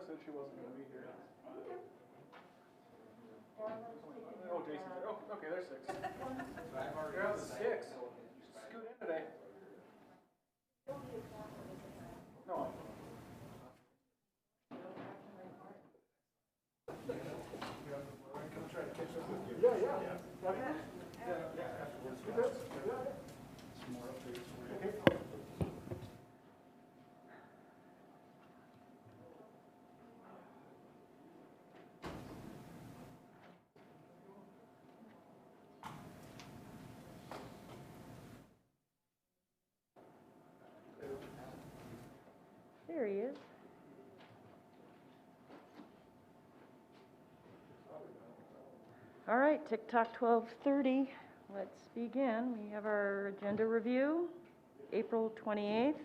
said she wasn't going to be here. Oh, Jason's there. Oh, okay, there's 6. There's 6. Scoot in today. No. There he is. All right, TikTok 12:30. Let's begin. We have our agenda review, April 28th.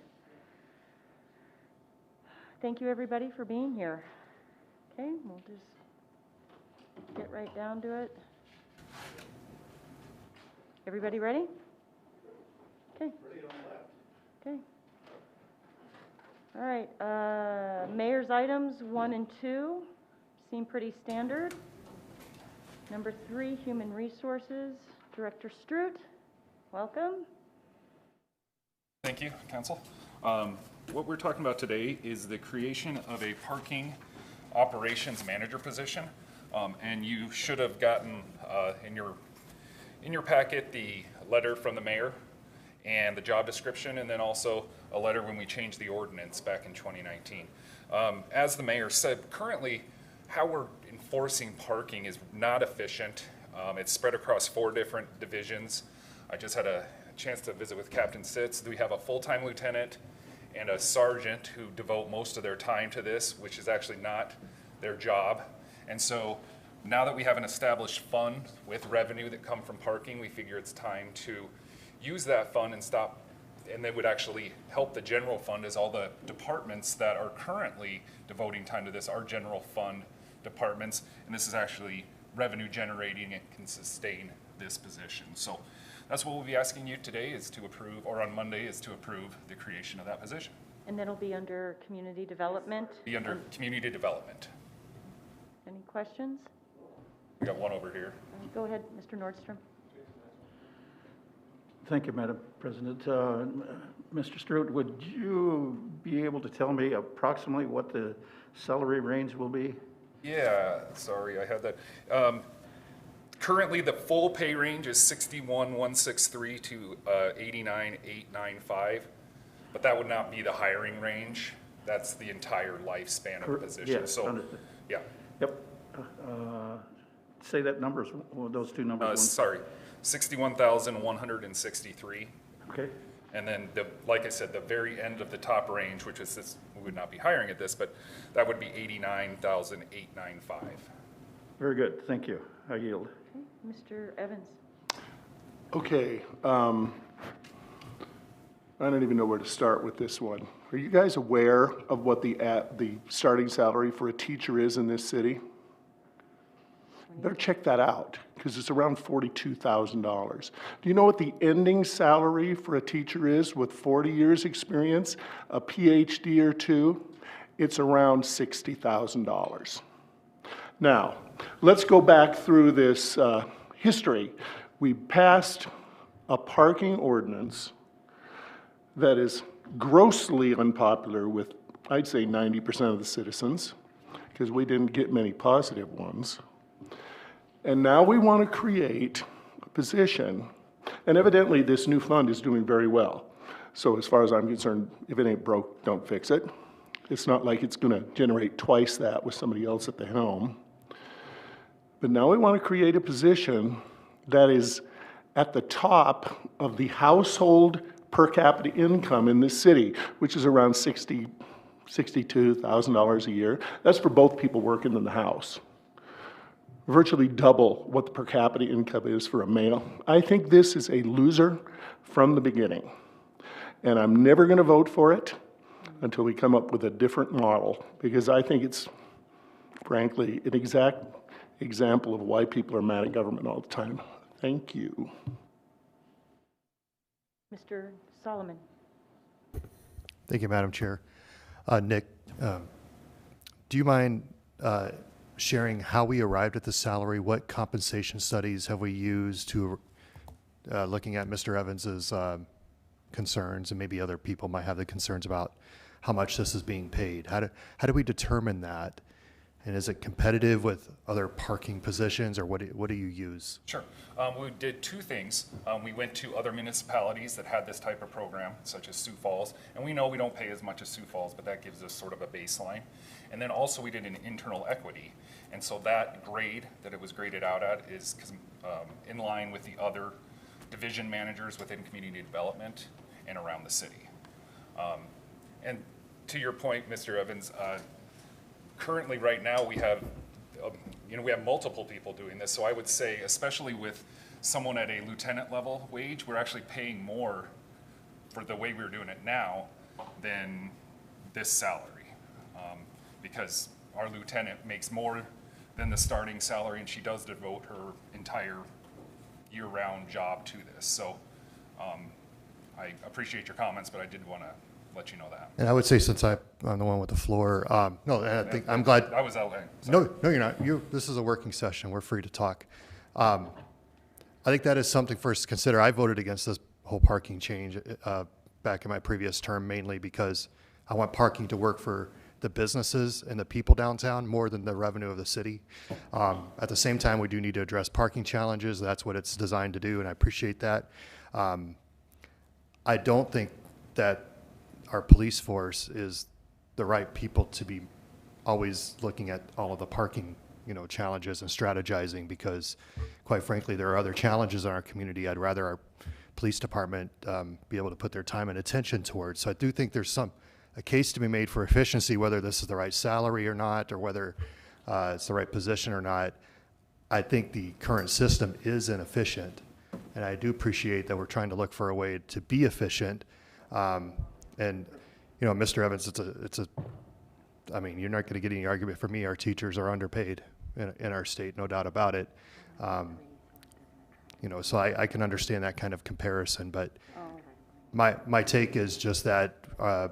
Thank you, everybody, for being here. Okay, we'll just get right down to it. Everybody ready? Okay. Okay. All right, mayor's items 1 and 2 seem pretty standard. Number 3, Human Resources, Director Strout, welcome. Thank you, Council. What we're talking about today is the creation of a parking operations manager position, and you should have gotten in your packet the letter from the mayor and the job description, and then also a letter when we changed the ordinance back in 2019. As the mayor said, currently how we're enforcing parking is not efficient. It's spread across 4 different divisions. I just had a chance to visit with Captain Sitz. We have a full-time lieutenant and a sergeant who devote most of their time to this, which is actually not their job. And so now that we have an established fund with revenue that come from parking, we figure it's time to use that fund and stop, and that would actually help the general fund, as all the departments that are currently devoting time to this are general fund departments, and this is actually revenue generating and can sustain this position. So that's what we'll be asking you today is to approve, or on Monday is to approve the creation of that position. And that'll be under community development? Be under community development. Any questions? We got one over here. Go ahead, Mr. Nordstrom. Thank you, Madam President. Mr. Strout, would you be able to tell me approximately what the salary range will be? Yeah, sorry, I had that. Currently, the full pay range is $61,163 to $89,895, but that would not be the hiring range. That's the entire lifespan of the position. Yeah, so, understood. yeah. Yep. Say that numbers, those two numbers. Sorry, 61,163. Okay. And then, like I said, the very end of the top range, which is this, we would not be hiring at this, but that would be 89,895. Very good. Thank you. I yield. Okay, Mr. Evans. Okay, I don't even know where to start with this one. Are you guys aware of what the starting salary for a teacher is in this city? You better check that out, because it's around $42,000. Do you know what the ending salary for a teacher is with 40 years experience, a PhD or 2? It's around $60,000. Now, let's go back through this history. We passed a parking ordinance that is grossly unpopular with, I'd say, 90% of the citizens, because we didn't get many positive ones. And now we want to create a position, and evidently this new fund is doing very well. So as far as I'm concerned, if it ain't broke, don't fix it. It's not like it's going to generate twice that with somebody else at the helm. But now we want to create a position that is at the top of the household per capita income in this city, which is around $62,000 a year. That's for both people working in the house. Virtually double what the per capita income is for a male. I think this is a loser from the beginning. And I'm never going to vote for it until we come up with a different model, because I think it's, frankly, an exact example of why people are mad at government all the time. Thank you. Mr. Solomon. Thank you, Madam Chair. Nick, do you mind sharing how we arrived at the salary? What compensation studies have we used to, looking at Mr. Evans's concerns, and maybe other people might have the concerns about how much this is being paid? How do we determine that? And is it competitive with other parking positions, or what do you use? Sure. We did two things. We went to other municipalities that had this type of program, such as Sioux Falls, and we know we don't pay as much as Sioux Falls, but that gives us sort of a baseline. And then also we did an internal equity, and so that grade that it was graded out at is in line with the other division managers within community development and around the city. And to your point, Mr. Evans, currently right now we have we have multiple people doing this, so I would say, especially with someone at a lieutenant level wage, we're actually paying more for the way we're doing it now than this salary, because our lieutenant makes more than the starting salary, and she does devote her entire year-round job to this. So I appreciate your comments, but I did want to let you know that. And I would say, since I'm the one with the floor, no, and I think I'm glad. I was outlining. No, you're not. This is a working session. We're free to talk. I think that is something for us to consider. I voted against this whole parking change back in my previous term, mainly because I want parking to work for the businesses and the people downtown more than the revenue of the city. At the same time, we do need to address parking challenges. That's what it's designed to do, and I appreciate that. I don't think that our police force is the right people to be always looking at all of the parking, challenges and strategizing, because quite frankly, there are other challenges in our community I'd rather our police department be able to put their time and attention towards. So I do think there's a case to be made for efficiency, whether this is the right salary or not, or whether it's the right position or not. I think the current system is inefficient, and I do appreciate that we're trying to look for a way to be efficient. And, Mr. Evans, I mean, you're not going to get any argument from me. Our teachers are underpaid in our state, no doubt about it. So I can understand that kind of comparison, but my take is just that, I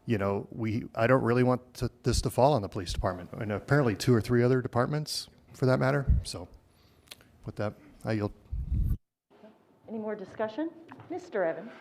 don't really want this to fall on the police department, and apparently 2 or 3 other departments for that matter. So with that, I yield. Any more discussion? Mr. Evans?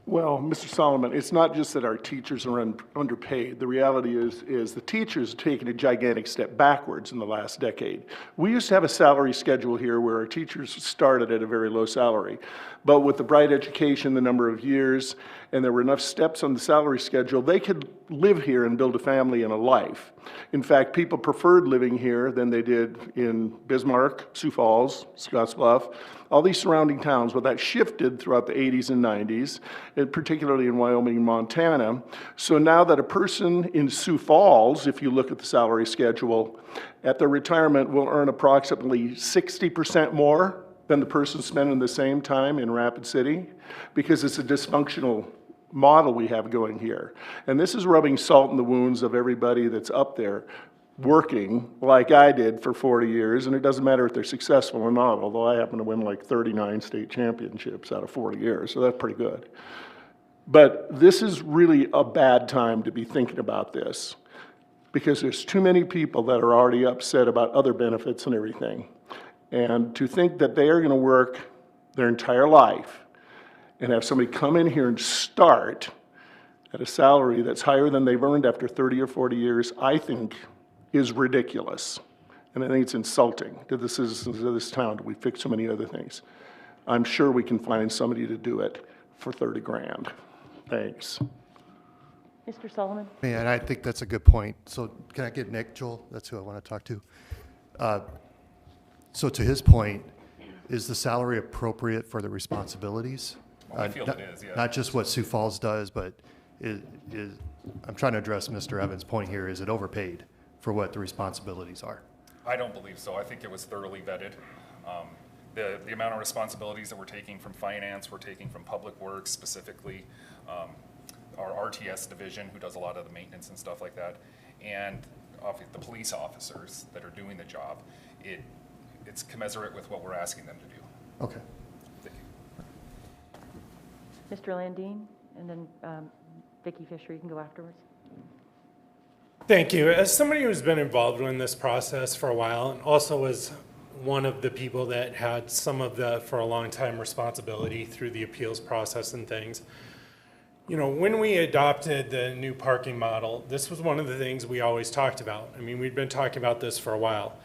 Well, Mr. Solomon, it's not just that our teachers are underpaid. The reality is the teachers have taken a gigantic step backwards in the last decade. We used to have a salary schedule here where our teachers started at a very low salary. But with the Bright Education, the number of years, and there were enough steps on the salary schedule, they could live here and build a family and a life. In fact, people preferred living here than they did in Bismarck, Sioux Falls, Scottsbluff, all these surrounding towns. Well, that shifted throughout the 80s and 90s, and particularly in Wyoming and Montana. So now that a person in Sioux Falls, if you look at the salary schedule, at their retirement will earn approximately 60% more than the person spending the same time in Rapid City, because it's a dysfunctional model we have going here. And this is rubbing salt in the wounds of everybody that's up there working like I did for 40 years, and it doesn't matter if they're successful or not, although I happen to win like 39 state championships out of 40 years, so that's pretty good. But this is really a bad time to be thinking about this, because there's too many people that are already upset about other benefits and everything. And to think that they are going to work their entire life and have somebody come in here and start at a salary that's higher than they've earned after 30 or 40 years, I think is ridiculous. And I think it's insulting to the citizens of this town that we fix so many other things. I'm sure we can find somebody to do it for 30 grand. Thanks. Mr. Solomon? Yeah, and I think that's a good point. So can I get Nick, Joel? That's who I want to talk to. So to his point, is the salary appropriate for the responsibilities? Well, I feel it is, yeah. Not just what Sioux Falls does, but I'm trying to address Mr. Evans' point here. Is it overpaid for what the responsibilities are? I don't believe so. I think it was thoroughly vetted. The amount of responsibilities that we're taking from finance, we're taking from public works specifically, our RTS division, who does a lot of the maintenance and stuff like that, and the police officers that are doing the job. It's commensurate with what we're asking them to do. Okay. Thank you. Mr. Landine, and then Vicki Fisher, you can go afterwards. Thank you. As somebody who's been involved in this process for a while and also was one of the people that had some of the, for a long time, responsibility through the appeals process and things, you know, when we adopted the new parking model, this was one of the things we always talked about. I mean, we'd been talking about this for a while.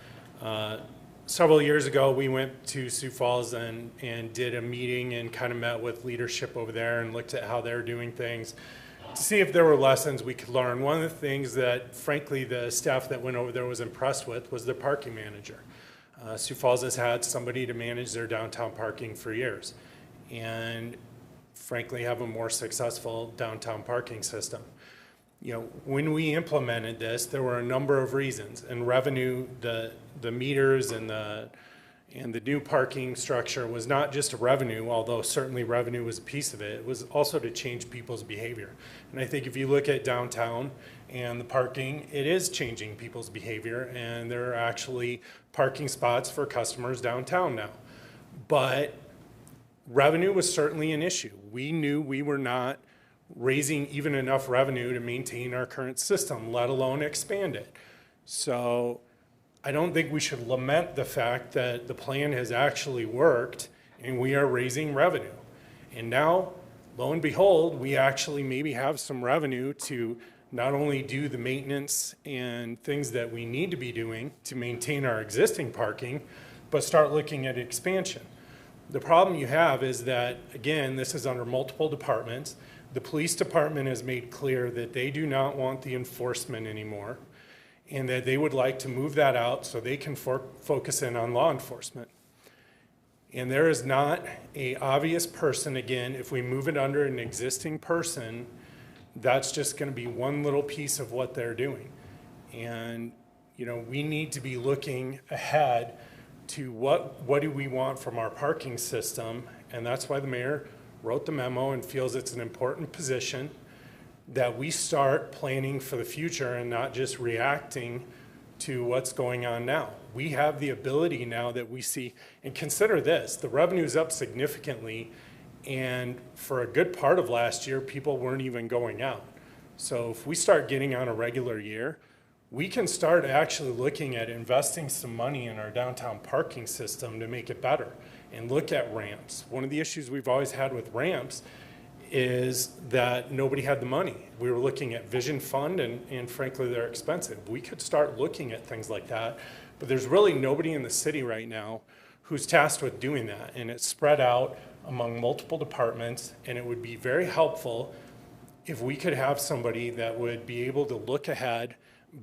Several years ago, we went to Sioux Falls and did a meeting and kind of met with leadership over there and looked at how they're doing things to see if there were lessons we could learn. One of the things that, frankly, the staff that went over there was impressed with was their parking manager. Sioux Falls has had somebody to manage their downtown parking for years and frankly have a more successful downtown parking system. You know, when we implemented this, there were a number of reasons, and revenue, the meters and the new parking structure was not just a revenue, although certainly revenue was a piece of it. It was also to change people's behavior. And I think if you look at downtown and the parking, it is changing people's behavior, and there are actually parking spots for customers downtown now. But revenue was certainly an issue. We knew we were not raising even enough revenue to maintain our current system, let alone expand it. So I don't think we should lament the fact that the plan has actually worked and we are raising revenue. And now, lo and behold, we actually maybe have some revenue to not only do the maintenance and things that we need to be doing to maintain our existing parking, but start looking at expansion. The problem you have is that, again, this is under multiple departments. The police department has made clear that they do not want the enforcement anymore and that they would like to move that out so they can focus in on law enforcement. And there is not an obvious person, again, if we move it under an existing person, that's just going to be one little piece of what they're doing. And, you know, we need to be looking ahead to what do we want from our parking system, and that's why the mayor wrote the memo and feels it's an important position that we start planning for the future and not just reacting to what's going on now. We have the ability now that we see, and consider this, the revenue's up significantly, and for a good part of last year, people weren't even going out. So if we start getting on a regular year, we can start actually looking at investing some money in our downtown parking system to make it better and look at ramps. One of the issues we've always had with ramps is that nobody had the money. We were looking at Vision Fund and frankly, they're expensive. We could start looking at things like that, but there's really nobody in the city right now who's tasked with doing that. And it's spread out among multiple departments, and it would be very helpful if we could have somebody that would be able to look ahead,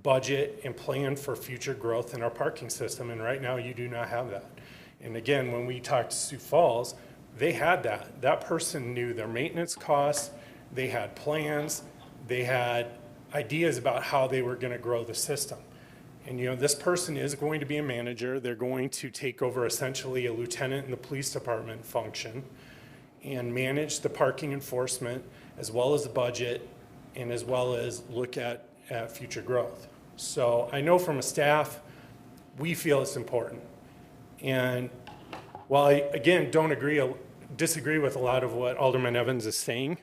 budget, and plan for future growth in our parking system. And right now, you do not have that. And again, when we talked to Sioux Falls, they had that. That person knew their maintenance costs, they had plans, they had ideas about how they were going to grow the system. And you know, this person is going to be a manager. They're going to take over essentially a lieutenant in the police department function and manage the parking enforcement as well as the budget and as well as look at future growth. So I know from a staff, we feel it's important. And while I, again, disagree with a lot of what Alderman Evans is saying,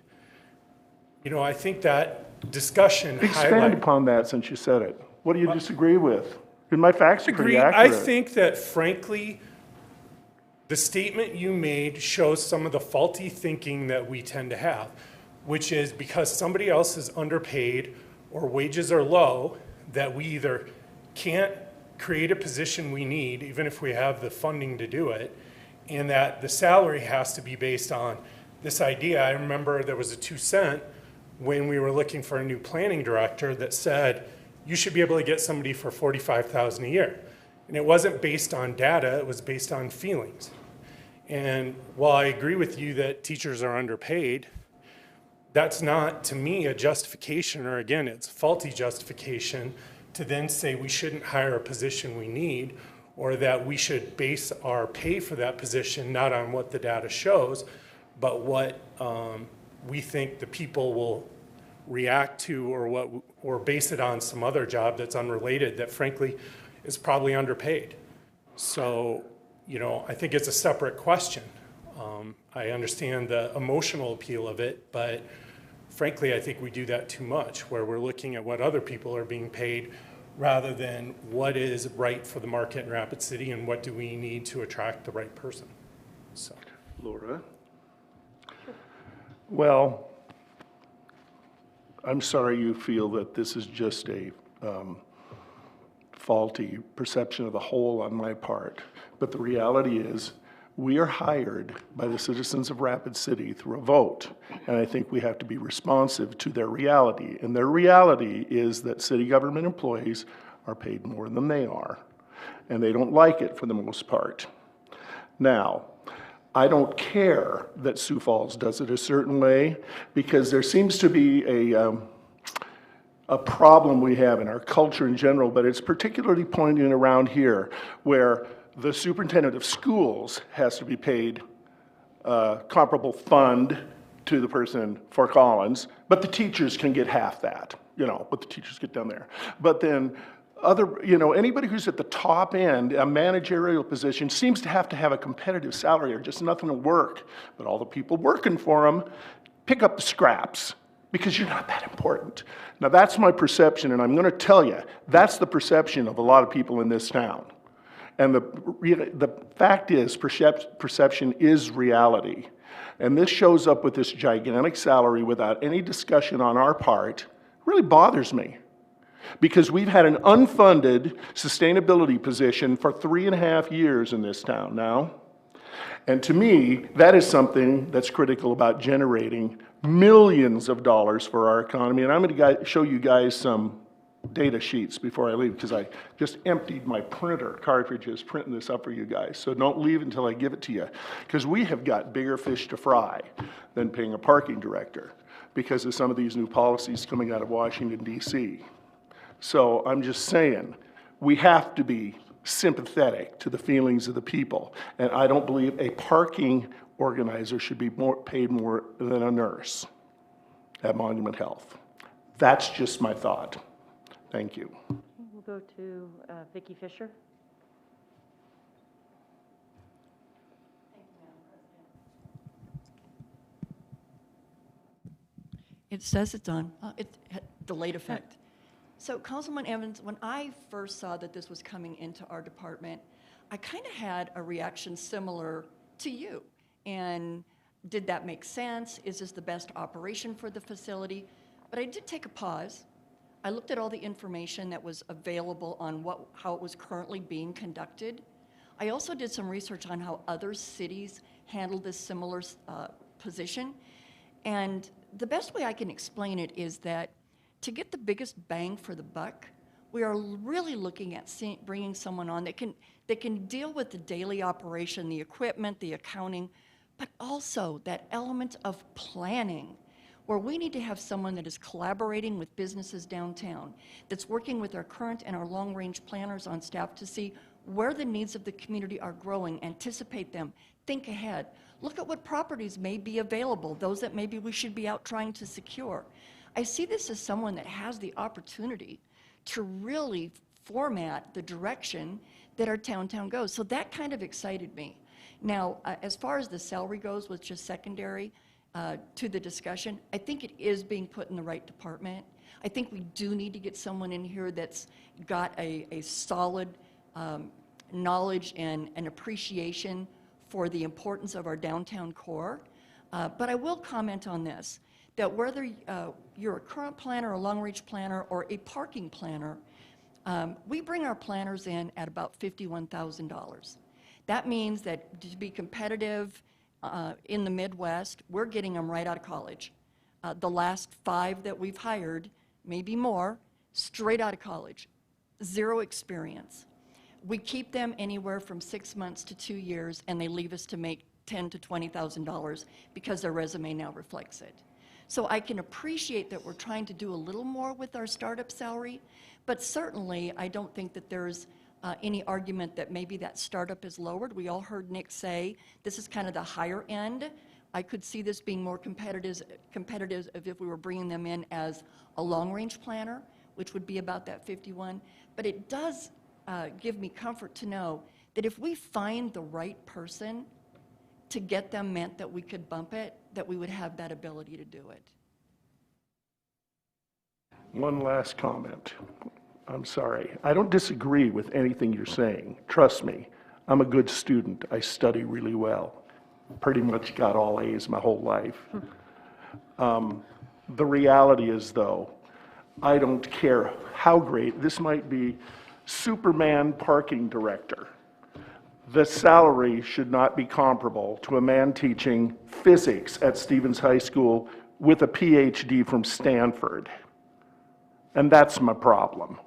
you know, I think that discussion Expand upon that since you said it. What do you disagree with? And my facts are pretty I accurate. think that, frankly, the statement you made shows some of the faulty thinking that we tend to have, which is because somebody else is underpaid or wages are low, that we either can't create a position we need, even if we have the funding to do it, and that the salary has to be based on this idea. I remember there was a 2-cent when we were looking for a new planning director that said, you should be able to get somebody for $45,000 a year. And it wasn't based on data, it was based on feelings. And while I agree with you that teachers are underpaid, that's not, to me, a justification, or again, it's faulty justification to then say we shouldn't hire a position we need, or that we should base our pay for that position not on what the data shows, but what we think the people will react to, or base it on some other job that's unrelated that frankly is probably underpaid. So, you know, I think it's a separate question. I understand the emotional appeal of it, but frankly, I think we do that too much, where we're looking at what other people are being paid rather than what is right for the market in Rapid City and what do we need to attract the right person. So, Laura? Well, I'm sorry you feel that this is just a faulty perception of the whole on my part. But the reality is, we are hired by the citizens of Rapid City through a vote. And I think we have to be responsive to their reality. And their reality is that city government employees are paid more than they are. And they don't like it for the most part. Now, I don't care that Sioux Falls does it a certain way, because there seems to be a problem we have in our culture in general, but it's particularly poignant around here, where the superintendent of schools has to be paid a comparable fund to the person in Fort Collins, but the teachers can get half that, what the teachers get down there. But then anybody who's at the top end, a managerial position, seems to have a competitive salary or just nothing to work. But all the people working for them pick up the scraps because you're not that important. Now that's my perception, and I'm going to tell you, that's the perception of a lot of people in this town. And the fact is, perception is reality. And this shows up with this gigantic salary without any discussion on our part. It really bothers me. Because we've had an unfunded sustainability position for 3.5 years in this town now. And to me, that is something that's critical about generating millions of dollars for our economy. And I'm going to show you guys some data sheets before I leave, because I just emptied my printer cartridges printing this up for you guys. So don't leave until I give it to you, because we have got bigger fish to fry than paying a parking director because of some of these new policies coming out of Washington, D.C. So I'm just saying, we have to be sympathetic to the feelings of the people. And I don't believe a parking organizer should be paid more than a nurse at Monument Health. That's just my thought. Thank you. We'll go to Vicki Fisher. It says it's on. It had delayed effect. So Councilman Evans, when I first saw that this was coming into our department, I kind of had a reaction similar to you. And did that make sense? Is this the best operation for the facility? But I did take a pause. I looked at all the information that was available on how it was currently being conducted. I also did some research on how other cities handled this similar position. And the best way I can explain it is that to get the biggest bang for the buck, we are really looking at bringing someone on that can deal with the daily operation, the equipment, the accounting, but also that element of planning, where we need to have someone that is collaborating with businesses downtown, that's working with our current and our long-range planners on staff to see where the needs of the community are growing, anticipate them, think ahead, look at what properties may be available, those that maybe we should be out trying to secure. I see this as someone that has the opportunity to really format the direction that our downtown goes. So that kind of excited me. Now, as far as the salary goes, which is secondary to the discussion, I think it is being put in the right department. I think we do need to get someone in here that's got a solid knowledge and an appreciation for the importance of our downtown core. But I will comment on this, that whether you're a current planner, a long-range planner, or a parking planner, we bring our planners in at about $51,000. That means that to be competitive in the Midwest, we're getting them right out of college. The last 5 that we've hired, maybe more, straight out of college, 0 experience. We keep them anywhere from 6 months to 2 years, and they leave us to make $10,000 to $20,000 because their resume now reflects it. So I can appreciate that we're trying to do a little more with our startup salary, but certainly I don't think that there's any argument that maybe that startup is lowered. We all heard Nick say this is kind of the higher end. I could see this being more competitive if we were bringing them in as a long-range planner, which would be about that 51. But it does give me comfort to know that if we find the right person to get them meant that we could bump it, that we would have that ability to do it. One last comment. I'm sorry. I don't disagree with anything you're saying. Trust me, I'm a good student. I study really well. Pretty much got all A's my whole life. The reality is, though, I don't care how great, this might be Superman parking director. The salary should not be comparable to a man teaching physics at Stevens High School with a PhD from Stanford. And that's my problem.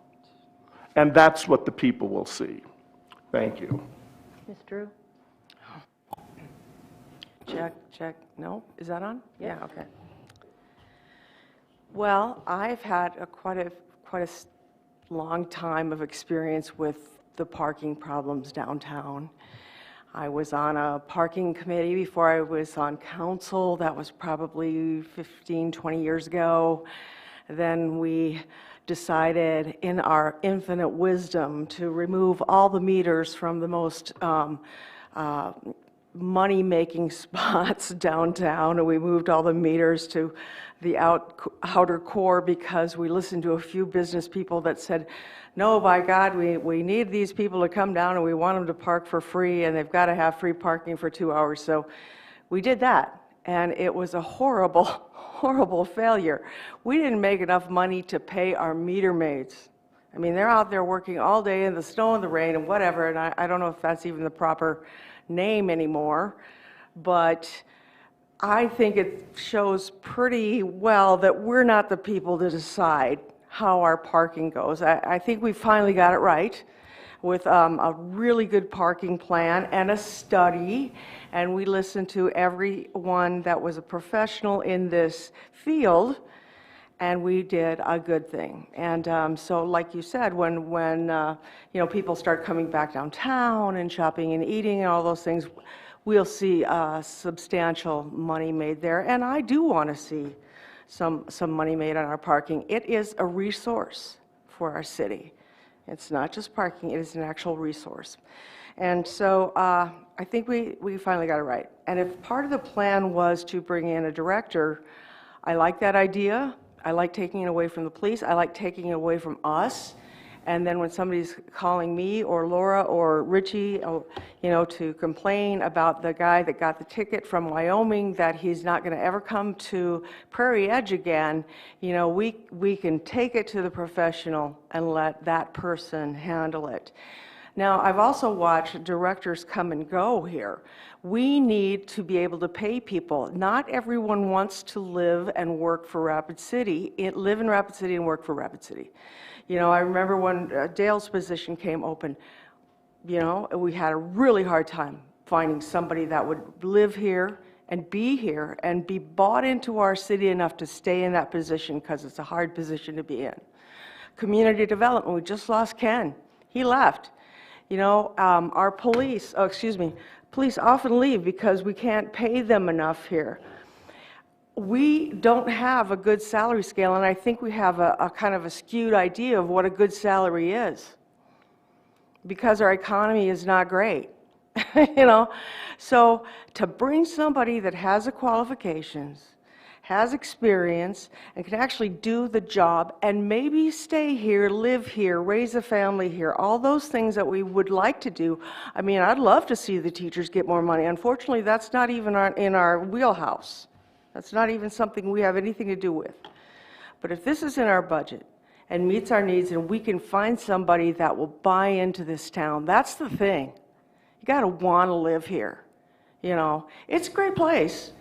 And that's what the people will see. Thank you. Ms. Drew? Check, check. No? Is that on? Yes. Yeah, okay. Well, I've had quite a long time of experience with the parking problems downtown. I was on a parking committee before I was on council. That was probably 15, 20 years ago. Then we decided in our infinite wisdom to remove all the meters from the most money-making spots downtown, and we moved all the meters to the outer core because we listened to a few business people that said, no, by God, we need these people to come down and we want them to park for free and they've got to have free parking for 2 hours. So we did that, and it was a horrible, horrible failure. We didn't make enough money to pay our meter maids. I mean, they're out there working all day in the snow and the rain and whatever, and I don't know if that's even the proper name anymore, but I think it shows pretty well that we're not the people to decide how our parking goes. I think we finally got it right with a really good parking plan and a study, and we listened to everyone that was a professional in this field, and we did a good thing. And so like you said, when you know, people start coming back downtown and shopping and eating and all those things, we'll see substantial money made there. And I do want to see some money made on our parking. It is a resource for our city. It's not just parking, it is an actual resource. And so I think we finally got it right. And if part of the plan was to bring in a director, I like that idea. I like taking it away from the police. I like taking it away from us. And then when somebody's calling me or Laura or Richie, you know, to complain about the guy that got the ticket from Wyoming, that he's not going to ever come to Prairie Edge again, you know, we can take it to the professional and let that person handle it. Now, I've also watched directors come and go here. We need to be able to pay people. Not everyone wants to live and work for Rapid City, live in Rapid City and work for Rapid City. You know, I remember when Dale's position came open, you know, we had a really hard time finding somebody that would live here and be bought into our city enough to stay in that position, because it's a hard position to be in. Community development, we just lost Ken. He left. You know, our police often leave because we can't pay them enough here. We don't have a good salary scale, and I think we have a kind of a skewed idea of what a good salary is, because our economy is not great, you know? So to bring somebody that has the qualifications, has experience, and can actually do the job and maybe stay here, live here, raise a family here, all those things that we would like to do. I mean, I'd love to see the teachers get more money. Unfortunately, that's not even in our wheelhouse. That's not even something we have anything to do with. But if this is in our budget and meets our needs, and we can find somebody that will buy into this town, that's the thing. You got to want to live here. You know, it's a great place,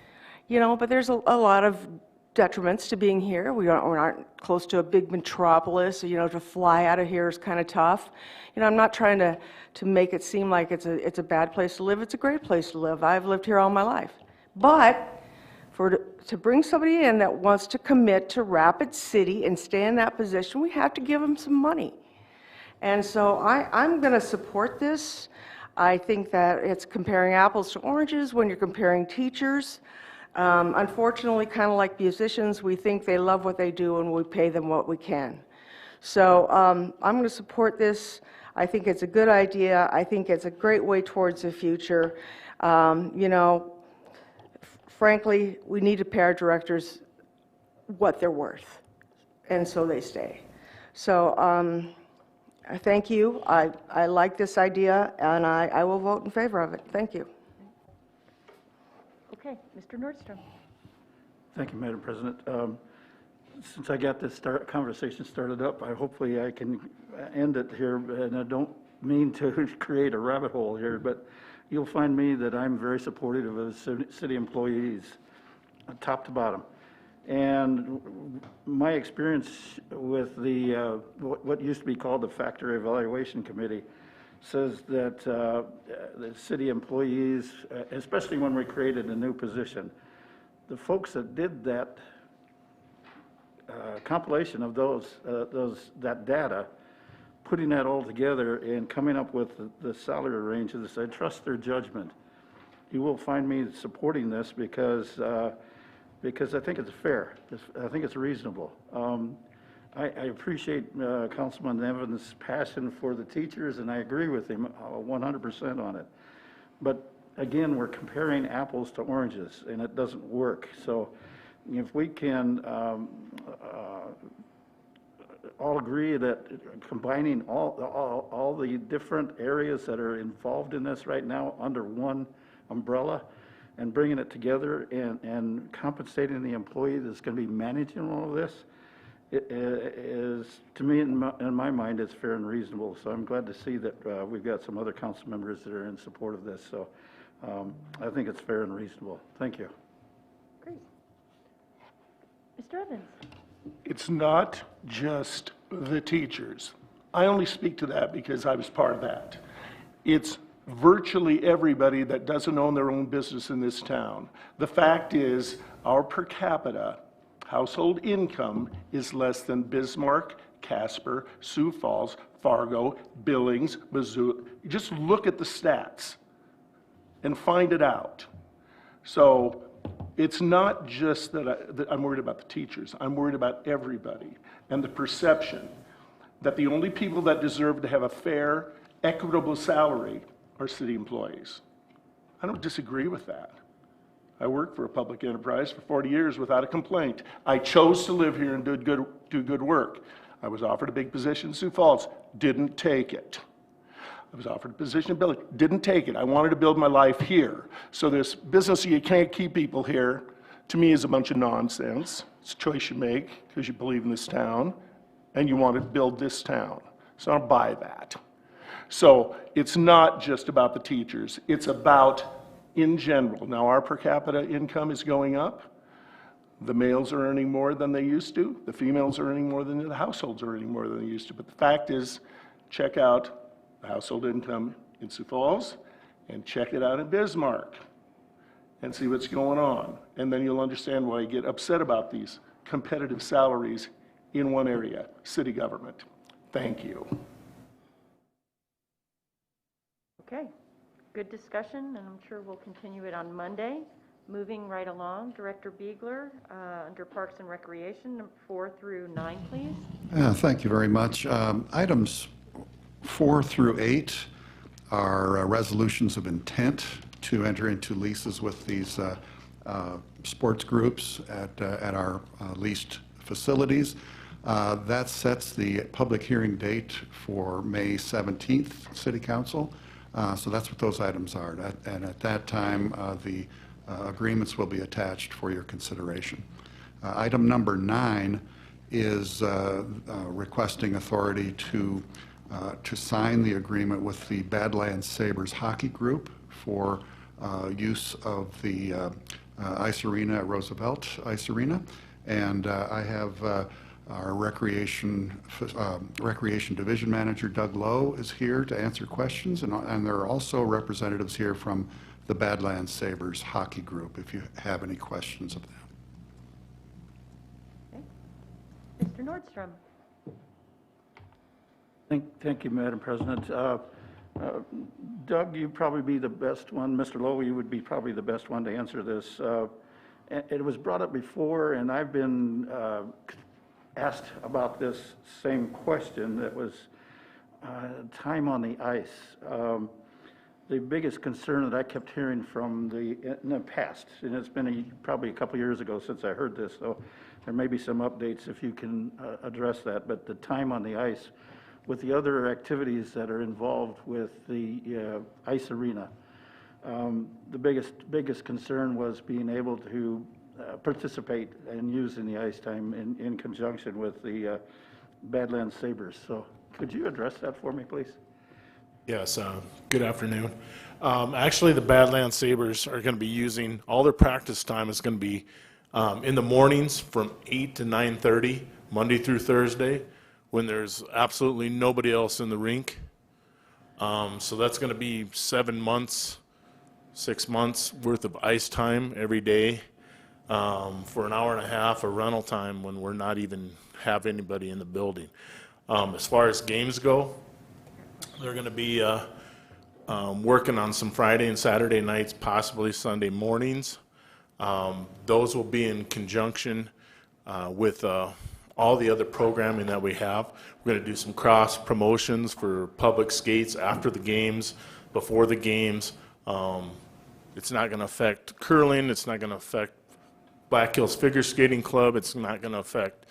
you know, but there's a lot of detriments to being here. We aren't close to a big metropolis. You know, to fly out of here is kind of tough. You know, I'm not trying to make it seem like it's a bad place to live. It's a great place to live. I've lived here all my life. But to bring somebody in that wants to commit to Rapid City and stay in that position, we have to give them some money. And so I'm going to support this. I think that it's comparing apples to oranges when you're comparing teachers. Unfortunately, kind of like musicians, we think they love what they do and we pay them what we can. So I'm going to support this. I think it's a good idea. I think it's a great way towards the future. You know, frankly, we need to pay our directors what they're worth. and so they stay. So thank you. I like this idea, and I will vote in favor of it. Thank you. Okay, Mr. Nordstrom. Thank you, Madam President. Since I got this conversation started up, hopefully I can end it here, and I don't mean to create a rabbit hole here, but you'll find me that I'm very supportive of city employees, top to bottom. And my experience with the what used to be called the Factor Evaluation Committee says that the city employees, especially when we created a new position, the folks that did that compilation of that data, putting that all together and coming up with the salary ranges, I trust their judgment. You will find me supporting this because I think it's fair. I think it's reasonable. I appreciate Councilman Evans' passion for the teachers, and I agree with him 100% on it. But again, we're comparing apples to oranges, and it doesn't work. So if we can all agree that combining all the different areas that are involved in this right now under one umbrella and bringing it together and compensating the employee that's going to be managing all of this, it is, to me, in my mind, it's fair and reasonable. So I'm glad to see that we've got some other council members that are in support of this. So I think it's fair and reasonable. Thank you. Great. Mr. Evans. It's not just the teachers. I only speak to that because I was part of that. It's virtually everybody that doesn't own their own business in this town. The fact is, our per capita household income is less than Bismarck, Casper, Sioux Falls, Fargo, Billings, Missoula. Just look at the stats and find it out. So it's not just that I'm worried about the teachers. I'm worried about everybody and the perception that the only people that deserve to have a fair, equitable salary are city employees. I don't disagree with that. I worked for a public enterprise for 40 years without a complaint. I chose to live here and do good work. I was offered a big position in Sioux Falls, didn't take it. I was offered a position in Billings, didn't take it. I wanted to build my life here. So this business, you can't keep people here, to me is a bunch of nonsense. It's a choice you make because you believe in this town and you want to build this town. So I don't buy that. So it's not just about the teachers, it's about in general. Now our per capita income is going up. The males are earning more than they used to. The females are earning more than the households are earning more than they used to. But the fact is, check out the household income in Sioux Falls and check it out in Bismarck and see what's going on. And then you'll understand why you get upset about these competitive salaries in one area, city government. Thank you. Okay, good discussion, and I'm sure we'll continue it on Monday. Moving right along, Director Beegler, under Parks and Recreation, number 4 through 9, please. Thank you very much. Items 4 through 8 are resolutions of intent to enter into leases with these sports groups at our leased facilities. That sets the public hearing date for May 17th, City Council. So that's what those items are. And at that time, the agreements will be attached for your consideration. Item number 9 is requesting authority to sign the agreement with the Badlands Sabres Hockey Group for use of the ice arena at Roosevelt Ice Arena. And I have our Recreation Division Manager, Doug Lowe, is here to answer questions. And there are also representatives here from the Badlands Sabres Hockey Group, if you have any questions of them. Okay. Mr. Nordstrom. Thank you, Madam President. Doug, you'd probably be the best one. Mr. Lowe, you would be probably the best one to answer this. It was brought up before, and I've been asked about this same question. That was time on the ice. The biggest concern that I kept hearing from in the past, and it's been probably a couple years ago since I heard this, so there may be some updates if you can address that, but the time on the ice, with the other activities that are involved with the ice arena, the biggest concern was being able to participate and use in the ice time in conjunction with the Badlands Sabres. So could you address that for me, please? Yes, good afternoon. Actually, the Badlands Sabres are going to be using, all their practice time is going to be in the mornings from 8 to 9:30, Monday through Thursday, when there's absolutely nobody else in the rink. So that's going to be 6 months worth of ice time every day for an hour and a half of rental time when we're not even have anybody in the building. As far as games go, they're going to be working on some Friday and Saturday nights, possibly Sunday mornings. Those will be in conjunction with all the other programming that we have. We're going to do some cross promotions for public skates after the games, before the games. It's not going to affect curling. It's not going to affect Black Hills Figure Skating Club. It's not going to affect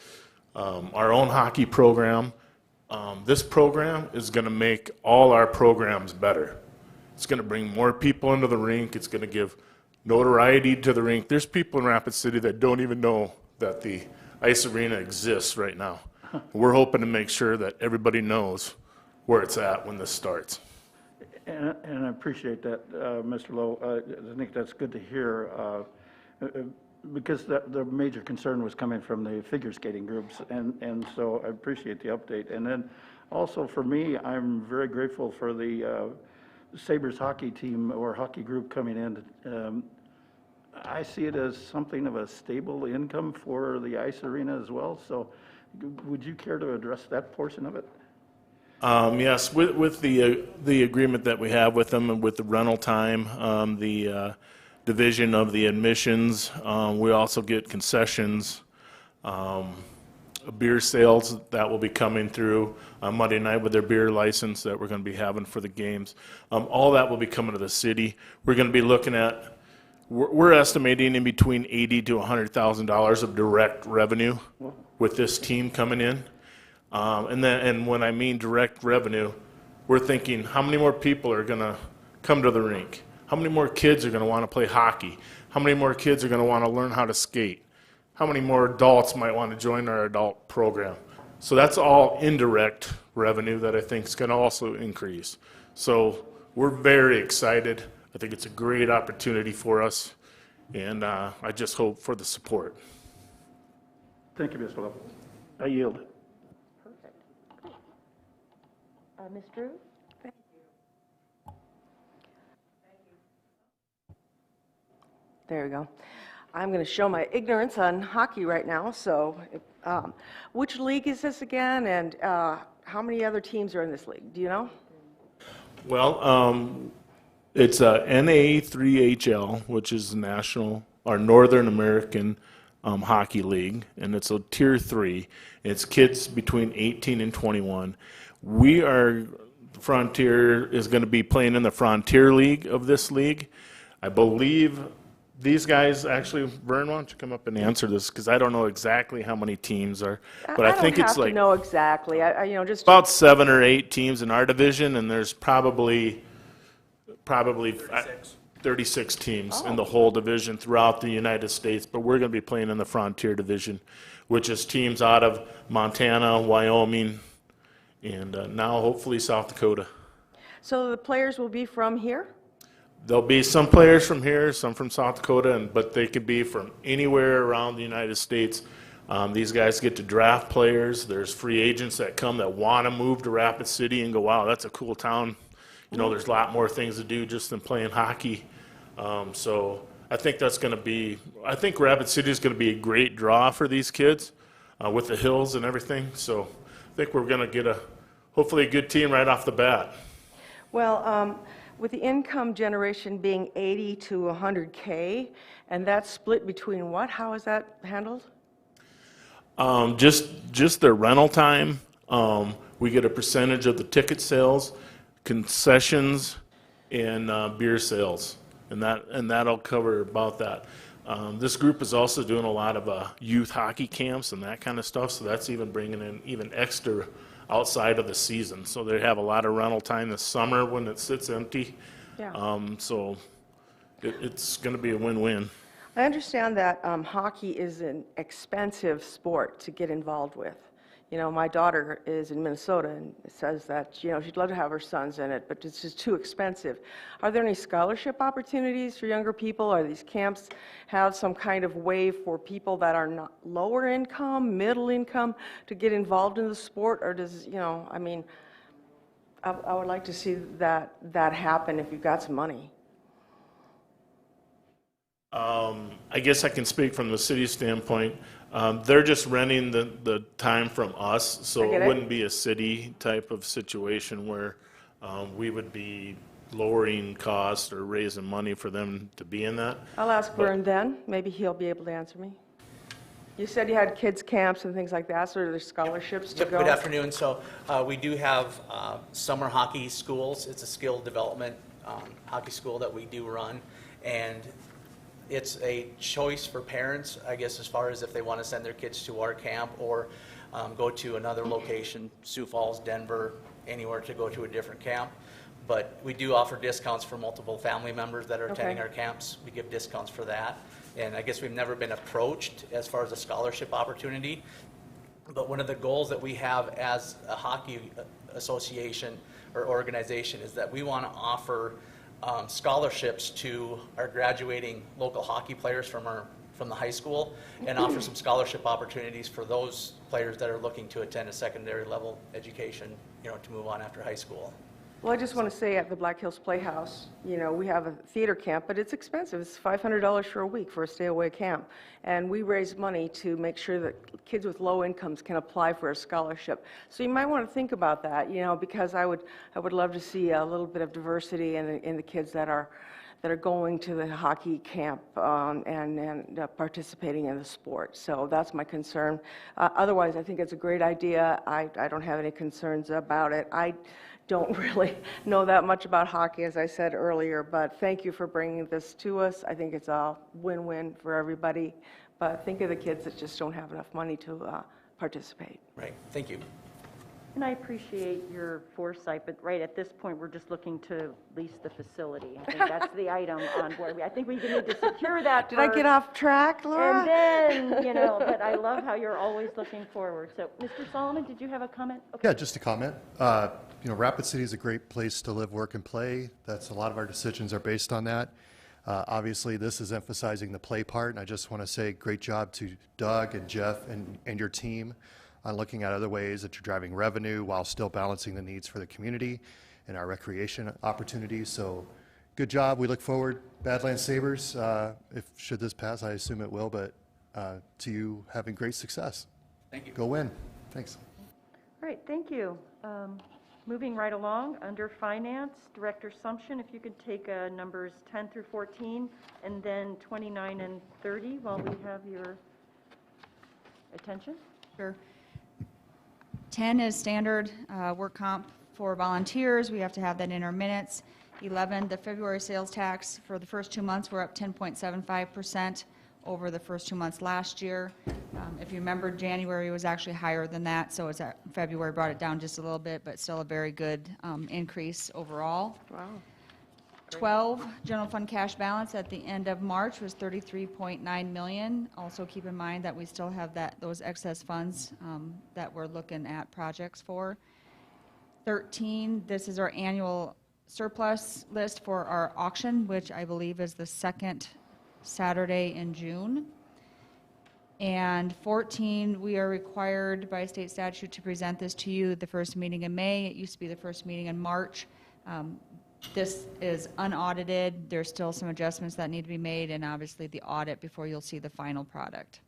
our own hockey program. This program is going to make all our programs better. It's going to bring more people into the rink. It's going to give notoriety to the rink. There's people in Rapid City that don't even know that the ice arena exists right now. We're hoping to make sure that everybody knows where it's at when this starts. And I appreciate that, Mr. Lowe. I think that's good to hear, because the major concern was coming from the figure skating groups, and so I appreciate the update. And then also for me, I'm very grateful for the Sabres hockey team or hockey group coming in. I see it as something of a stable income for the ice arena as well, so would you care to address that portion of it? Yes, with the agreement that we have with them and with the rental time, the division of the admissions, we also get concessions, beer sales that will be coming through on Monday night with their beer license that we're going to be having for the games. All that will be coming to the city. We're going to be looking at, we're estimating in between $80,000 to $100,000 of direct revenue with this team coming in. And when I mean direct revenue, we're thinking how many more people are going to come to the rink? How many more kids are going to want to play hockey? How many more kids are going to want to learn how to skate? How many more adults might want to join our adult program? So that's all indirect revenue that I think is going to also increase. So we're very excited. I think it's a great opportunity for us, and I just hope for the support. Thank you, Mr. Lowe. I yield. Perfect. Ms. Drew? There we go. I'm going to show my ignorance on hockey right now. So which league is this again, and how many other teams are in this league? Do you know? Well, it's a NA3HL, which is the national or Northern American Hockey League, and it's a Tier 3. It's kids between 18 and 21. Frontier is going to be playing in the Frontier League of this league. I believe these guys, actually, Vern, why don't you come up and answer this, because I don't know exactly how many teams are, but I think it's like, I don't have to know exactly. Just about 7 or 8 teams in our division, and there's probably 36 teams in the whole division throughout the United States, but we're going to be playing in the Frontier Division, which is teams out of Montana, Wyoming, and now hopefully South Dakota. So the players will be from here? There'll be some players from here, some from South Dakota, but they could be from anywhere around the United States. These guys get to draft players. There's free agents that come that want to move to Rapid City and go, wow, that's a cool town. There's a lot more things to do just than playing hockey. So I think that's going to be, I think Rapid City is going to be a great draw for these kids with the hills and everything. So I think we're going to get hopefully a good team right off the bat. Well, with the income generation being 80 to 100K, and that's split between what? How is that handled? Just their rental time. We get a percentage of the ticket sales, concessions, and beer sales, and that'll cover about that. This group is also doing a lot of youth hockey camps and that kind of stuff, so that's even bringing in even extra outside of the season. So they have a lot of rental time this summer when it sits empty. Yeah. So it's going to be a win-win. I understand that hockey is an expensive sport to get involved with. You know, my daughter is in Minnesota and says that, you know, she'd love to have her sons in it, but it's just too expensive. Are there any scholarship opportunities for younger people? Are these camps have some kind of way for people that are not lower income, middle income to get involved in the sport? Or does, you know, I mean, I would like to see that happen if you've got some money. I guess I can speak from the city standpoint. They're just renting the time from us, so it wouldn't be a city type of situation where we would be lowering costs or raising money for them to be in that. I'll ask Vern then. Maybe he'll be able to answer me. You said you had kids' camps and things like that, so are there scholarships to go? Good afternoon. So we do have summer hockey schools. It's a skill development hockey school that we do run, and it's a choice for parents, I guess, as far as if they want to send their kids to our camp or go to another location, Sioux Falls, Denver, anywhere to go to a different camp. But we do offer discounts for multiple family members that are attending our camps. We give discounts for that. And I guess we've never been approached as far as a scholarship opportunity. But one of the goals that we have as a hockey association or organization is that we want to offer scholarships to our graduating local hockey players from the high school, and offer some scholarship opportunities for those players that are looking to attend a secondary level education, you know, to move on after high school. Well, I just want to say at the Black Hills Playhouse, you know, we have a theater camp, but it's expensive. It's $500 for a week for a stay-away camp. And we raise money to make sure that kids with low incomes can apply for a scholarship. So you might want to think about that, you know, because I would love to see a little bit of diversity in the kids that are going to the hockey camp and participating in the sport. So that's my concern. Otherwise, I think it's a great idea. I don't have any concerns about it. I don't really know that much about hockey, as I said earlier, but thank you for bringing this to us. I think it's a win-win for everybody. But think of the kids that just don't have enough money to participate. Right. Thank you. And I appreciate your foresight, but right at this point, we're just looking to lease the facility. I think that's the item on board. I think we need to secure that Did I get off track, Laura? And then, you know, but I love how you're always looking forward. So, Mr. Solomon, did you have a comment? Okay. Yeah, just a comment. You know, Rapid City is a great place to live, work, and play. That's a lot of our decisions are based on that. Obviously, this is emphasizing the play part, and I just want to say great job to Doug and Jeff and your team on looking at other ways that you're driving revenue while still balancing the needs for the community and our recreation opportunities. So good job. We look forward. Badlands Sabres, should this pass, I assume it will, but to you having great success. Thank you. Go win. Thanks. All right, thank you. Moving right along, under Finance, Director Sumption, if you could take numbers 10 through 14, and then 29 and 30 while we have your attention. Sure. 10 is standard work comp for volunteers. We have to have that in our minutes. 11, the February sales tax for the first 2 months, we're up 10.75% over the first 2 months last year. If you remember, January was actually higher than that, so it's February brought it down just a little bit, but still a very good increase overall. Wow. 12, general fund cash balance at the end of March was 33.9 million. Also keep in mind that we still have those excess funds that we're looking at projects for. 13, this is our annual surplus list for our auction, which I believe is the second Saturday in June. And 14, we are required by state statute to present this to you the first meeting in May. It used to be the first meeting in March. This is unaudited. There's still some adjustments that need to be made, and obviously the audit before you'll see the final product.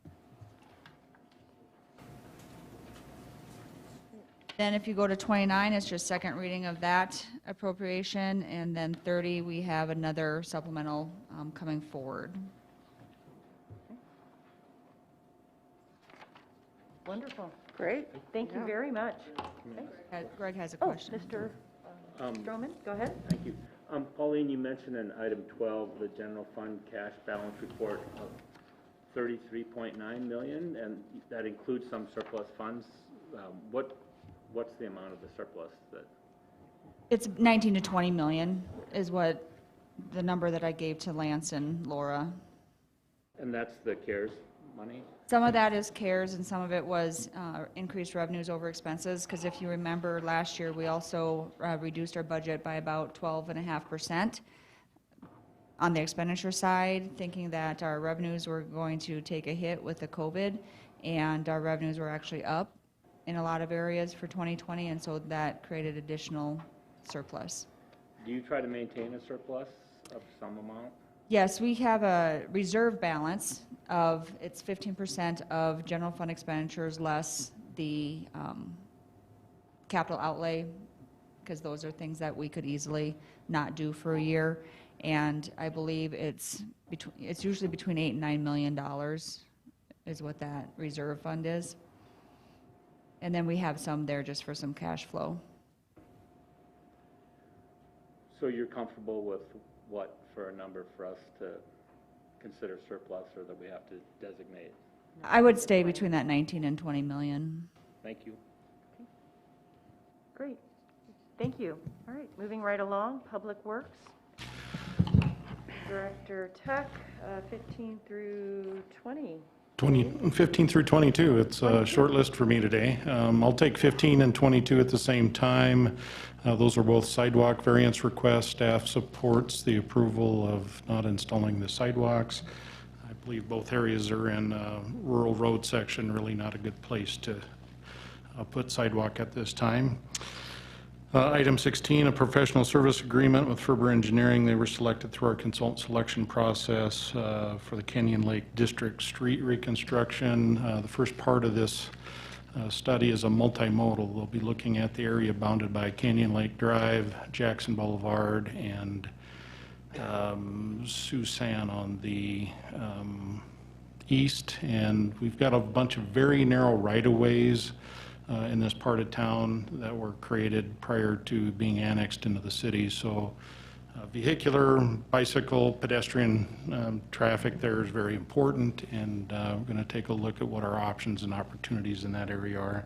Then if you go to 29, it's just second reading of that appropriation, and then 30, we have another supplemental coming forward. Wonderful. Great. Thank you very much. Greg has a question. Mr. Stroman, go ahead. Thank you. Pauline, you mentioned in item 12, the general fund cash balance report of 33.9 million, and that includes some surplus funds. What's the amount of the surplus that? It's 19 to 20 million is what the number that I gave to Lance and Laura. And that's the CARES money? Some of that is CARES and some of it was increased revenues over expenses, because if you remember last year, we also reduced our budget by about 12.5% on the expenditure side, thinking that our revenues were going to take a hit with the COVID, and our revenues were actually up in a lot of areas for 2020, and so that created additional surplus. Do you try to maintain a surplus of some amount? Yes, we have a reserve balance of, it's 15% of general fund expenditures less the capital outlay, because those are things that we could easily not do for a year. And I believe it's usually between $8 and $9 million is what that reserve fund is. And then we have some there just for some cash flow. So you're comfortable with what for a number for us to consider surplus, or that we have to designate? I would stay between that 19 and 20 million. Thank you. Okay. Great. Thank you. All right, moving right along, Public Works. Director Tuck, 15 through 20. 15 through 22. It's a short list for me today. I'll take 15 and 22 at the same time. Those are both sidewalk variance requests. Staff supports the approval of not installing the sidewalks. I believe both areas are in rural road section, really not a good place to put sidewalk at this time. Item 16, a professional service agreement with Ferber Engineering. They were selected through our consultant selection process for the Canyon Lake District street reconstruction. The first part of this study is a multimodal. They'll be looking at the area bounded by Canyon Lake Drive, Jackson Boulevard, and Susan on the east. And we've got a bunch of very narrow right-of-ways in this part of town that were created prior to being annexed into the city. So vehicular, bicycle, pedestrian traffic there is very important, and we're going to take a look at what our options and opportunities in that area are.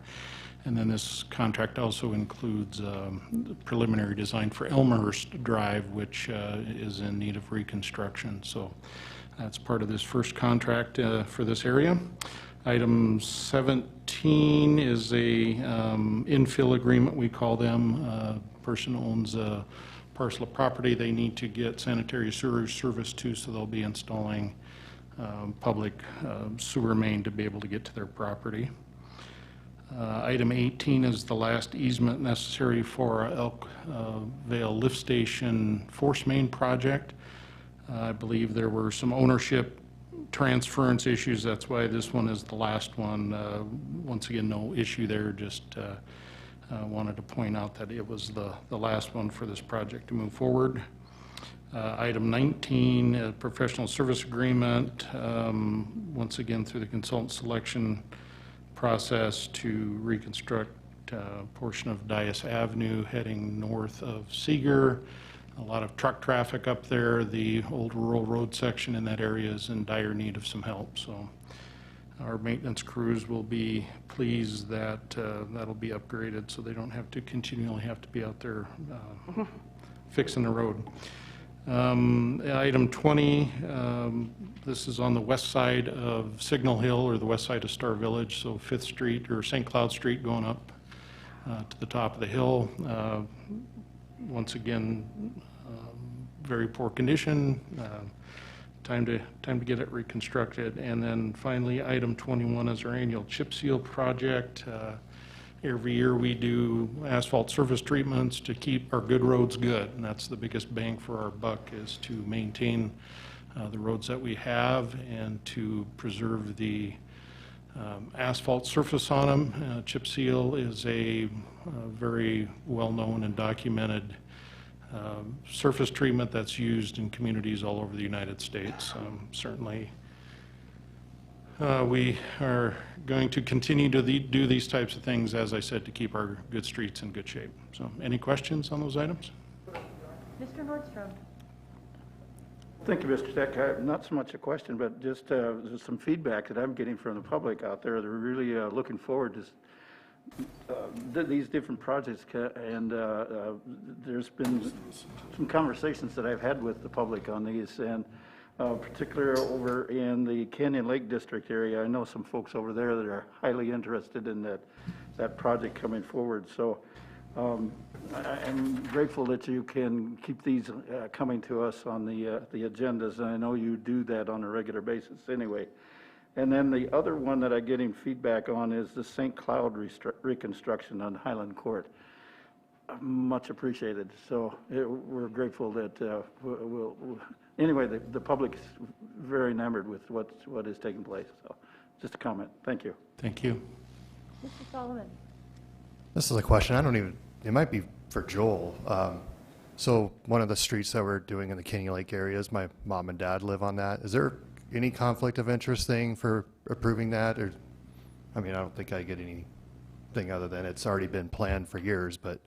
And then this contract also includes the preliminary design for Elmhurst Drive, which is in need of reconstruction. So that's part of this first contract for this area. Item 17 is a infill agreement, we call them. Person owns a parcel of property they need to get sanitary sewer service to, so they'll be installing public sewer main to be able to get to their property. Item 18 is the last easement necessary for our Elk Vale Lift Station force main project. I believe there were some ownership transference issues. That's why this one is the last one. Once again, no issue there, just wanted to point out that it was the last one for this project to move forward. Item 19, a professional service agreement, once again through the consultant selection process to reconstruct a portion of Dias Avenue heading north of Seeger. A lot of truck traffic up there. The old rural road section in that area is in dire need of some help. So our maintenance crews will be pleased that that'll be upgraded so they don't have to continually have to be out there fixing the road. Item 20, this is on the west side of Signal Hill, or the west side of Star Village, so 5th Street or St. Cloud Street going up to the top of the hill. Once again, very poor condition. Time to get it reconstructed. And then finally, item 21 is our annual chip seal project. Every year we do asphalt surface treatments to keep our good roads good, and that's the biggest bang for our buck, is to maintain the roads that we have and to preserve the asphalt surface on them. Chip seal is a very well-known and documented surface treatment that's used in communities all over the United States. Certainly we are going to continue to do these types of things, as I said, to keep our good streets in good shape. So any questions on those items? Mr. Nordstrom. Thank you, Mr. Tech. Not so much a question, but just some feedback that I'm getting from the public out there. They're really looking forward to these different projects, and there's been some conversations that I've had with the public on these, and particularly over in the Canyon Lake District area. I know some folks over there that are highly interested in that project coming forward. So I'm grateful that you can keep these coming to us on the agendas, and I know you do that on a regular basis anyway. And then the other one that I'm getting feedback on is the St. Cloud reconstruction on Highland Court. Much appreciated. So we're grateful that anyway, the public is very enamored with what is taking place. So just a comment. Thank you. Thank you. Mr. Solomon. This is a question. It might be for Joel. So one of the streets that we're doing in the Canyon Lake areas, my mom and dad live on that. Is there any conflict of interest thing for approving that? Or, I mean, I don't think I get anything other than it's already been planned for years, but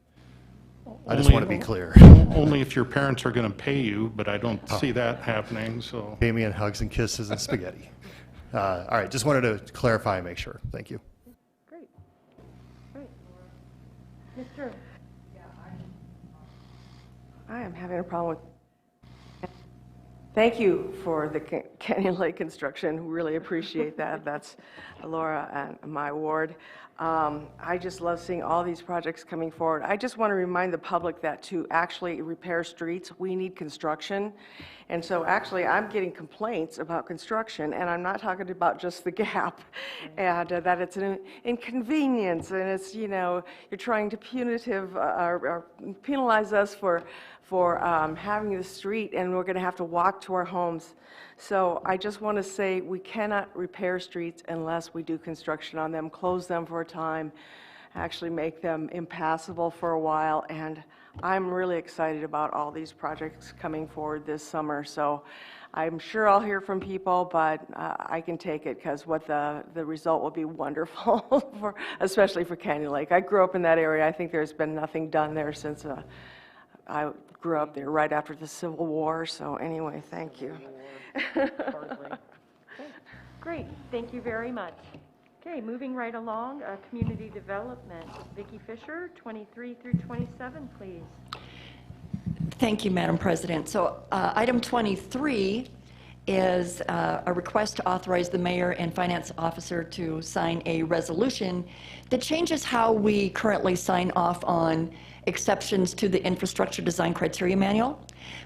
I just want to be clear. Only if your parents are going to pay you, but I don't see that happening, so. Pay me in hugs and kisses and spaghetti. All right, just wanted to clarify and make sure. Thank you. Great. Great. Mr. I am having a problem with. Thank you for the Canyon Lake construction. Really appreciate that. That's Laura and my ward. I just love seeing all these projects coming forward. I just want to remind the public that to actually repair streets, we need construction. And so actually, I'm getting complaints about construction, and I'm not talking about just the gap, and that it's an inconvenience, and it's, you know, you're trying to or penalize us for having the street, and we're going to have to walk to our homes. So I just want to say we cannot repair streets unless we do construction on them, close them for a time, actually make them impassable for a while. And I'm really excited about all these projects coming forward this summer. So I'm sure I'll hear from people, but I can take it because what the result will be wonderful, especially for Canyon Lake. I grew up in that area. I think there's been nothing done there since I grew up there right after the Civil War. So anyway, thank you. Great, thank you very much. Okay, moving right along, community development. Vicki Fisher, 23 through 27, please. Thank you, Madam President. So item 23 is a request to authorize the mayor and finance officer to sign a resolution that changes how we currently sign off on exceptions to the infrastructure design criteria manual.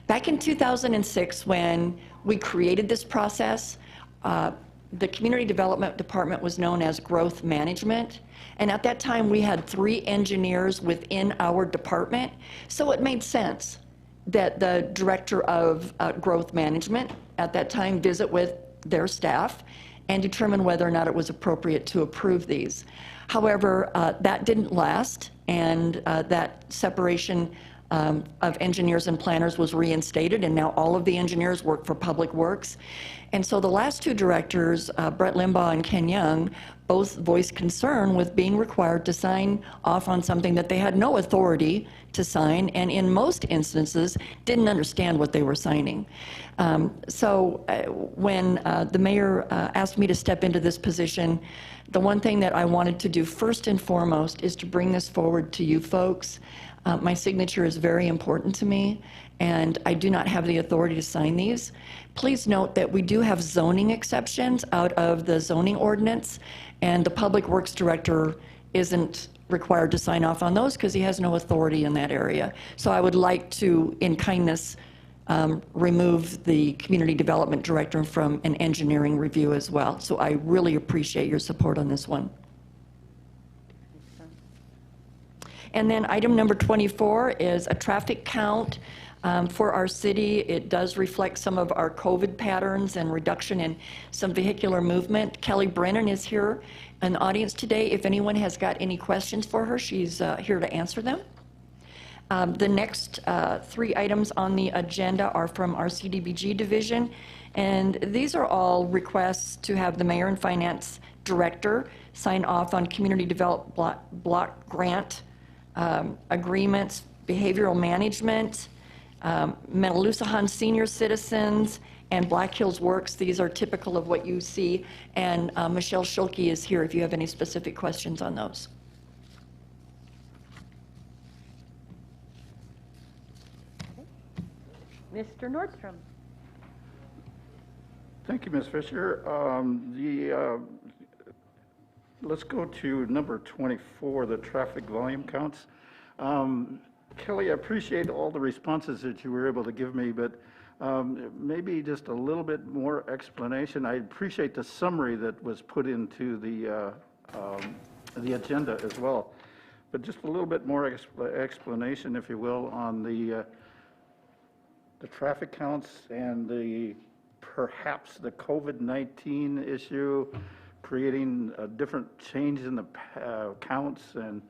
Back in 2006, when we created this process, the Community Development Department was known as Growth Management, and at that time we had 3 engineers within our department, so it made sense that the Director of Growth Management at that time visit with their staff and determine whether or not it was appropriate to approve these. However, that didn't last, and that separation of engineers and planners was reinstated, and now all of the engineers work for Public Works. And so the last 2 directors, Brett Limbaugh and Ken Young, both voiced concern with being required to sign off on something that they had no authority to sign, and in most instances didn't understand what they were signing. When the mayor asked me to step into this position, the one thing that I wanted to do first and foremost is to bring this forward to you folks. My signature is very important to me, and I do not have the authority to sign these. Please note that we do have zoning exceptions out of the zoning ordinance, and the Public Works Director isn't required to sign off on those because he has no authority in that area. So I would like to, in kindness, remove the Community Development Director from an engineering review as well. So I really appreciate your support on this one. And then item number 24 is a traffic count for our city. It does reflect some of our COVID patterns and reduction in some vehicular movement. Kelly Brennan is here in the audience today. If anyone has got any questions for her, she's here to answer them. The next 3 items on the agenda are from our CDBG division, and these are all requests to have the mayor and finance director sign off on community development block grant agreements, behavioral management, Metalusahan Senior Citizens, and Black Hills Works. These are typical of what you see. And Michelle Schulke is here if you have any specific questions on those. Mr. Nordstrom. Thank you, Ms. Fisher. Let's go to number 24, the traffic volume counts. Kelly, I appreciate all the responses that you were able to give me, but maybe just a little bit more explanation. I appreciate the summary that was put into the agenda as well, but just a little bit more explanation, if you will, on the traffic counts and perhaps the COVID-19 issue, creating a different change in the counts. And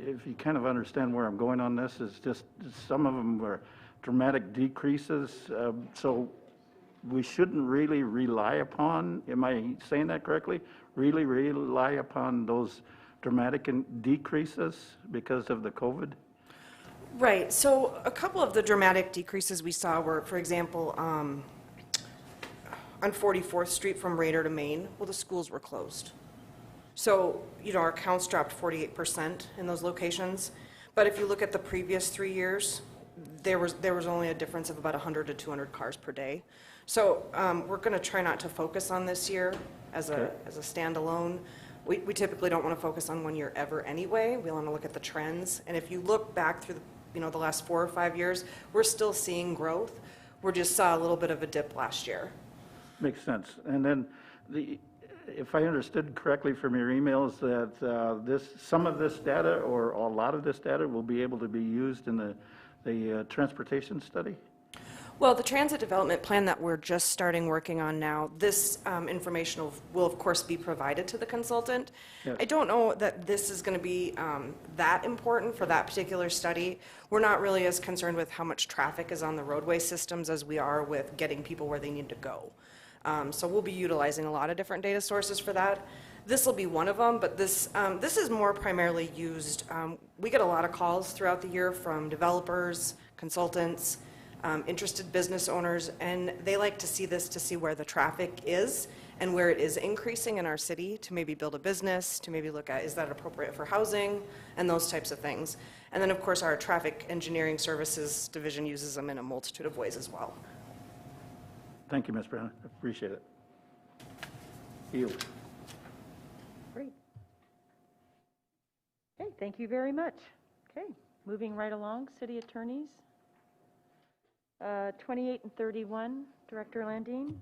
if you kind of understand where I'm going on this, is just some of them were dramatic decreases. So we shouldn't really rely upon, am I saying that correctly? Really rely upon those dramatic decreases because of the COVID? Right. So a couple of the dramatic decreases we saw were, for example, on 44th Street from Raider to Main, well, the schools were closed. So, our counts dropped 48% in those locations. But if you look at the previous 3 years, there was only a difference of about 100 to 200 cars per day. So we're going to try not to focus on this year as a standalone. We typically don't want to focus on 1 year ever anyway. We want to look at the trends. And if you look back through the last 4 or 5 years, we're still seeing growth. We just saw a little bit of a dip last year. Makes sense. And then if I understood correctly from your emails, that some of this data or a lot of this data will be able to be used in the transportation study? Well, the transit development plan that we're just starting working on now, this information will of course be provided to the consultant. Yes. I don't know that this is going to be that important for that particular study. We're not really as concerned with how much traffic is on the roadway systems as we are with getting people where they need to go. So we'll be utilizing a lot of different data sources for that. This will be one of them, but this is more primarily used. We get a lot of calls throughout the year from developers, consultants, interested business owners, and they like to see this to see where the traffic is and where it is increasing in our city to maybe build a business, to maybe look at, is that appropriate for housing, and those types of things. And then, of course, our traffic engineering services division uses them in a multitude of ways as well. Thank you, Ms. Brown. I appreciate it. Yield. Great. Okay, thank you very much. Okay, moving right along, city attorneys. 28 and 31, Director Landine.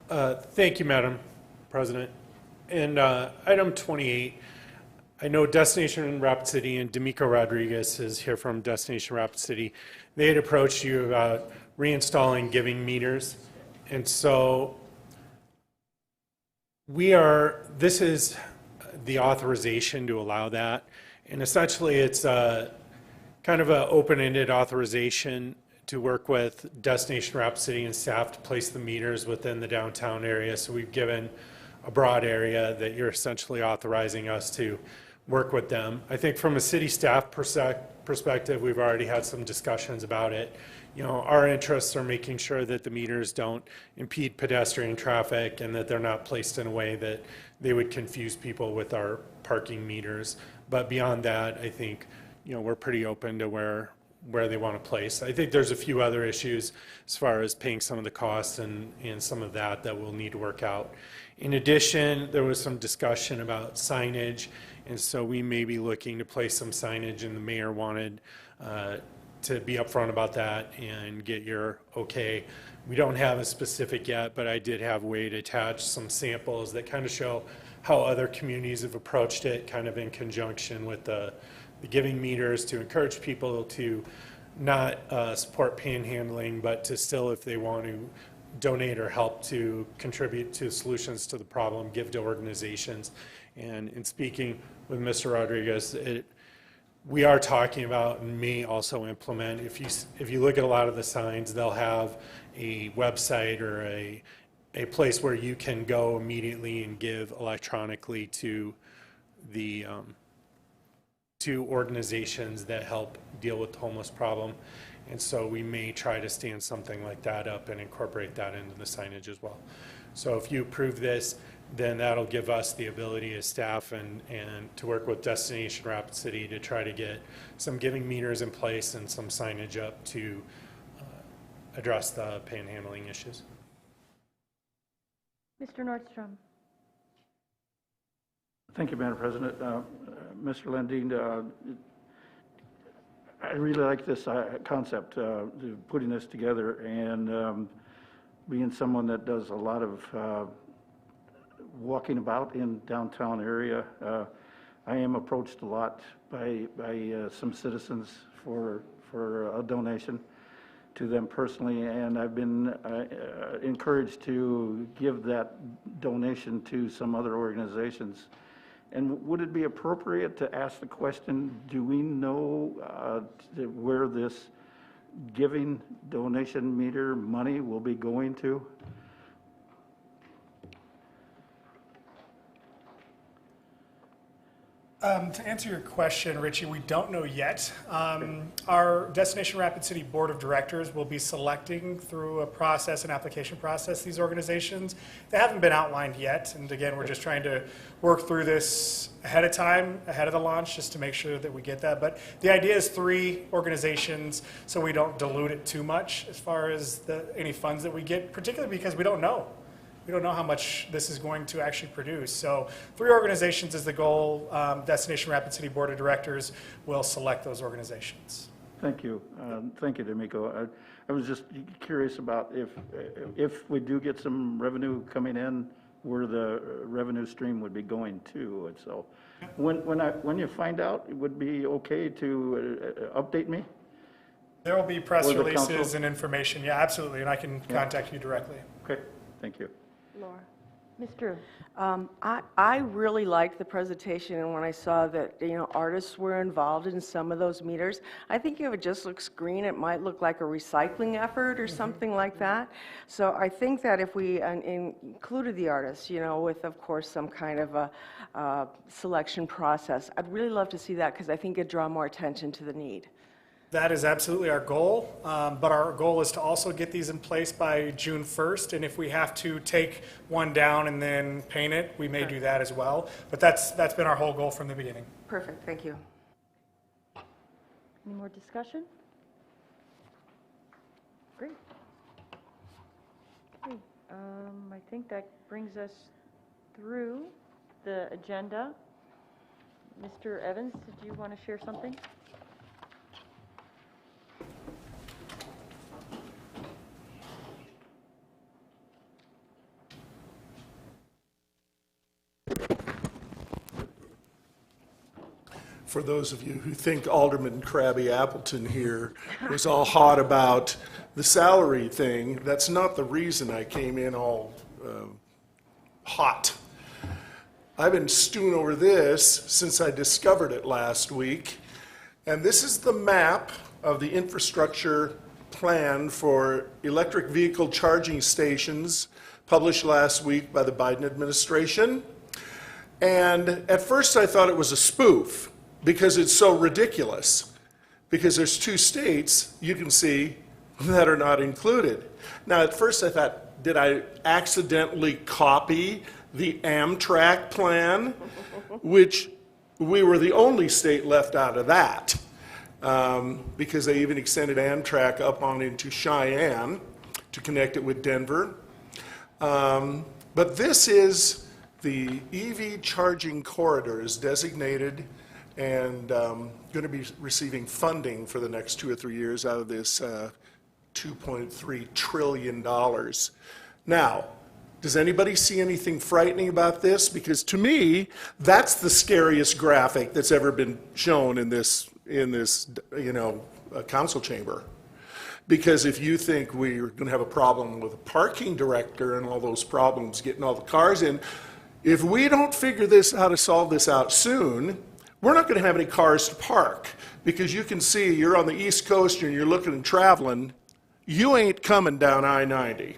Thank you, Madam President. And item 28, I know Destination Rapid City and D'Amico Rodriguez is here from Destination Rapid City. They had approached you about reinstalling giving meters. And so this is the authorization to allow that. And essentially it's kind of an open-ended authorization to work with Destination Rapid City and staff to place the meters within the downtown area. So we've given a broad area that you're essentially authorizing us to work with them. I think from a city staff perspective, we've already had some discussions about it. Our interests are making sure that the meters don't impede pedestrian traffic and that they're not placed in a way that they would confuse people with our parking meters. But beyond that, I think, we're pretty open to where they want to place. I think there's a few other issues as far as paying some of the costs and some of that we'll need to work out. In addition, there was some discussion about signage, and so we may be looking to place some signage, and the mayor wanted to be upfront about that and get your okay. We don't have a specific yet, but I did have Wade attach some samples that kind of show how other communities have approached it, kind of in conjunction with the giving meters, to encourage people to not support panhandling, but to still, if they want to donate or help to contribute to solutions to the problem, give to organizations. And in speaking with Mr. Rodriguez, we are talking about and may also implement, if you look at a lot of the signs, they'll have a website or a place where you can go immediately and give electronically to the to organizations that help deal with the homeless problem. And so we may try to stand something like that up and incorporate that into the signage as well. So if you approve this, then that'll give us the ability as staff and to work with Destination Rapid City to try to get some giving meters in place and some signage up to address the panhandling issues. Mr. Nordstrom. Thank you, Madam President. Mr. Landine, I really like this concept, putting this together, and being someone that does a lot of walking about in downtown area, I am approached a lot by some citizens for a donation to them personally, and I've been encouraged to give that donation to some other organizations. And would it be appropriate to ask the question, do we know where this giving donation meter money will be going to? To answer your question, Richie, we don't know yet. Our Destination Rapid City Board of Directors will be selecting through a process, an application process, these organizations. They haven't been outlined yet, and again, we're just trying to work through this ahead of time, ahead of the launch, just to make sure that we get that. But the idea is 3 organizations, so we don't dilute it too much as far as any funds that we get, particularly because we don't know. We don't know how much this is going to actually produce. So 3 organizations is the goal. Destination Rapid City Board of Directors will select those organizations. Thank you. Thank you, D'Amico. I was just curious about if we do get some revenue coming in, where the revenue stream would be going to. And so when you find out, it would be okay to update me? There will be press releases council? and information. Yeah, absolutely. And I can contact you directly. Okay, thank you. Laura. Mr. I really liked the presentation, and when I saw that, artists were involved in some of those meters, I think if it just looks green, it might look like a recycling effort or something like that. So I think that if we included the artists, with, of course, some kind of a selection process, I'd really love to see that, because I think it'd draw more attention to the need. That is absolutely our goal, but our goal is to also get these in place by June 1st, and if we have to take one down and then paint it, we may do that as well. But that's been our whole goal from the beginning. Perfect, thank you. Any more discussion? Great. Okay, I think that brings us through the agenda. Mr. Evans, did you want to share something? For those of you who think Alderman Krabby Appleton here was all hot about the salary thing, that's not the reason I came in all hot. I've been stewing over this since I discovered it last week, and this is the map of the infrastructure plan for electric vehicle charging stations published last week by the Biden administration. And at first I thought it was a spoof, because it's so ridiculous, because there's 2 states you can see that are not included. Now, at first I thought, did I accidentally copy the Amtrak plan, which we were the only state left out of that, because they even extended Amtrak up on into Cheyenne to connect it with Denver. But this is the EV charging corridors designated and going to be receiving funding for the next 2 or 3 years out of this $2.3 trillion. Now, does anybody see anything frightening about this? Because to me, that's the scariest graphic that's ever been shown in this council chamber. Because if you think we're going to have a problem with a parking director and all those problems getting all the cars in, if we don't figure this how to solve this out soon, we're not going to have any cars to park, because you can see you're on the East Coast and you're looking and traveling, you ain't coming down I-90.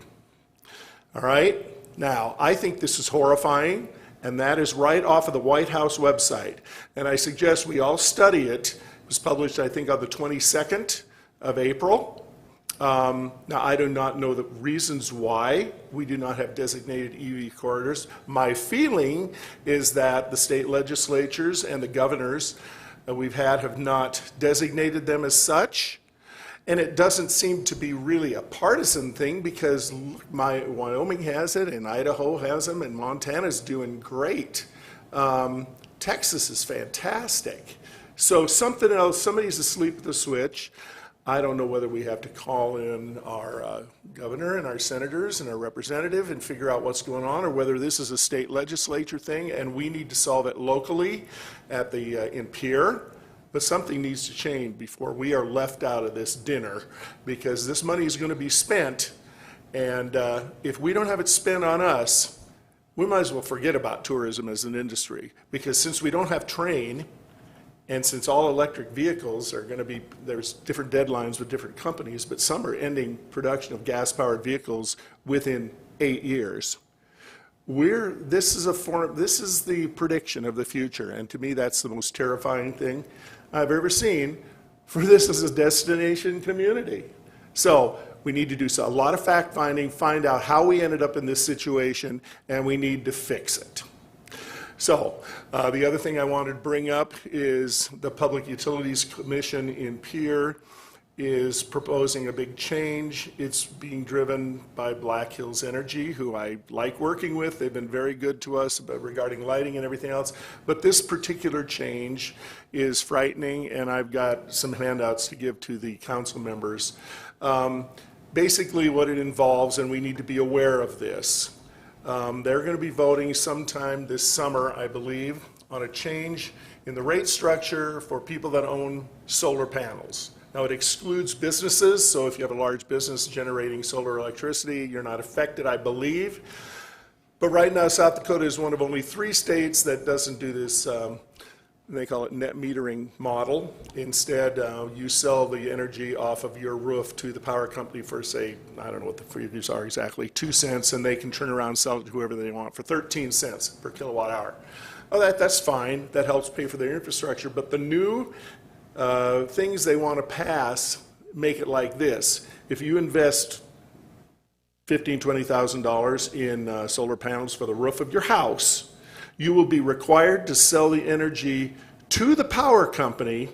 All right? Now, I think this is horrifying, And that is right off of the White House website. And I suggest we all study it. It was published, I think, on the 22nd of April. Now, I do not know the reasons why we do not have designated EV corridors. My feeling is that the state legislatures and the governors that we've had have not designated them as such. And it doesn't seem to be really a partisan thing because Wyoming has it, and Idaho has them, and Montana's doing great. Texas is fantastic. So something else, somebody's asleep at the switch. I don't know whether we have to call in our governor and our senators and our representative and figure out what's going on, or whether this is a state legislature thing and we need to solve it locally at the in Pierre. But something needs to change before we are left out of this dinner, because this money is going to be spent, and if we don't have it spent on us, we might as well forget about tourism as an industry, because since we don't have train, and since all electric vehicles are going to be, there's different deadlines with different companies, but some are ending production of gas-powered vehicles within 8 years. This is the prediction of the future, and to me that's the most terrifying thing I've ever seen for this as a destination community. So we need to do a lot of fact-finding, find out how we ended up in this situation, and we need to fix it. So the other thing I wanted to bring up is the Public Utilities Commission in Pierre is proposing a big change. It's being driven by Black Hills Energy, who I like working with. They've been very good to us regarding lighting and everything else. But this particular change is frightening, and I've got some handouts to give to the council members. Basically what it involves, and we need to be aware of this, they're going to be voting sometime this summer, I believe, on a change in the rate structure for people that own solar panels. Now, it excludes businesses, so if you have a large business generating solar electricity, you're not affected, I believe. But right now, South Dakota is one of only 3 states that doesn't do this, they call it net metering model. Instead, you sell the energy off of your roof to the power company for, say, I don't know what the figures are exactly, 2 cents, and they can turn around and sell it to whoever they want for 13 cents per kilowatt hour. Oh, that's fine. That helps pay for their infrastructure. But the new things they want to pass make it like this. If you invest $15,000, $20,000 in solar panels for the roof of your house, you will be required to sell the energy to the power company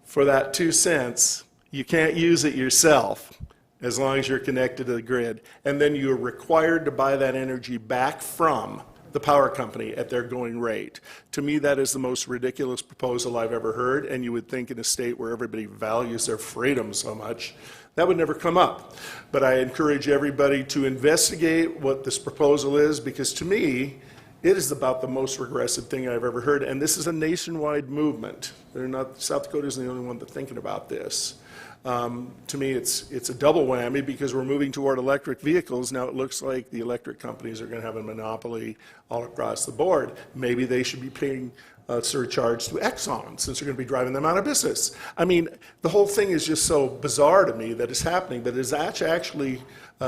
for that 2 cents. You can't use it yourself as long as you're connected to the grid. And then you're required to buy that energy back from the power company at their going rate. To me, that is the most ridiculous proposal I've ever heard, and you would think in a state where everybody values their freedom so much, that would never come up. But I encourage everybody to investigate what this proposal is, because to me, it is about the most regressive thing I've ever heard, and this is a nationwide movement. South Dakota isn't the only one that's thinking about this. To me, it's a double whammy because we're moving toward electric vehicles. Now it looks like the electric companies are going to have a monopoly all across the board. Maybe they should be paying a surcharge to Exxon since they're going to be driving them out of business. I mean, the whole thing is just so bizarre to me that it's happening, but it's actually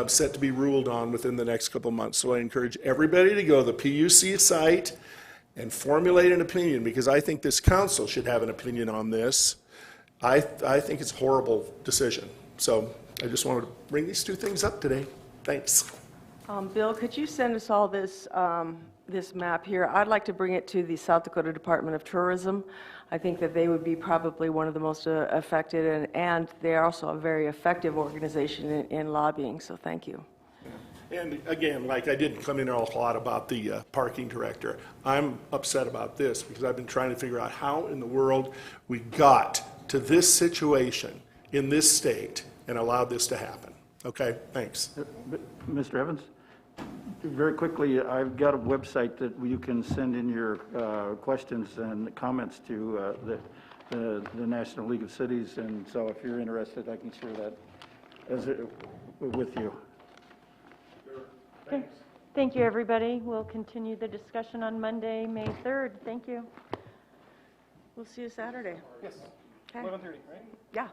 set to be ruled on within the next couple months. So I encourage everybody to go to the PUC site and formulate an opinion, because I think this council should have an opinion on this. I think it's a horrible decision. So I just wanted to bring these 2 things up today. Thanks. Bill, could you send us all this, this map here? I'd like to bring it to the South Dakota Department of Tourism. I think that they would be probably one of the most affected, and they're also a very effective organization in lobbying, so thank you. And again, like I didn't come in a lot about the parking director. I'm upset about this because I've been trying to figure out how in the world we got to this situation in this state and allowed this to happen. Okay, thanks. Mr. Evans, very quickly, I've got a website that you can send in your questions and comments to the National League of Cities, and so if you're interested, I can share that with you. Okay. Thank you, everybody. We'll continue the discussion on Monday, May 3rd. Thank you. We'll see you Saturday. Yes, Okay. 11:30, right? Yeah.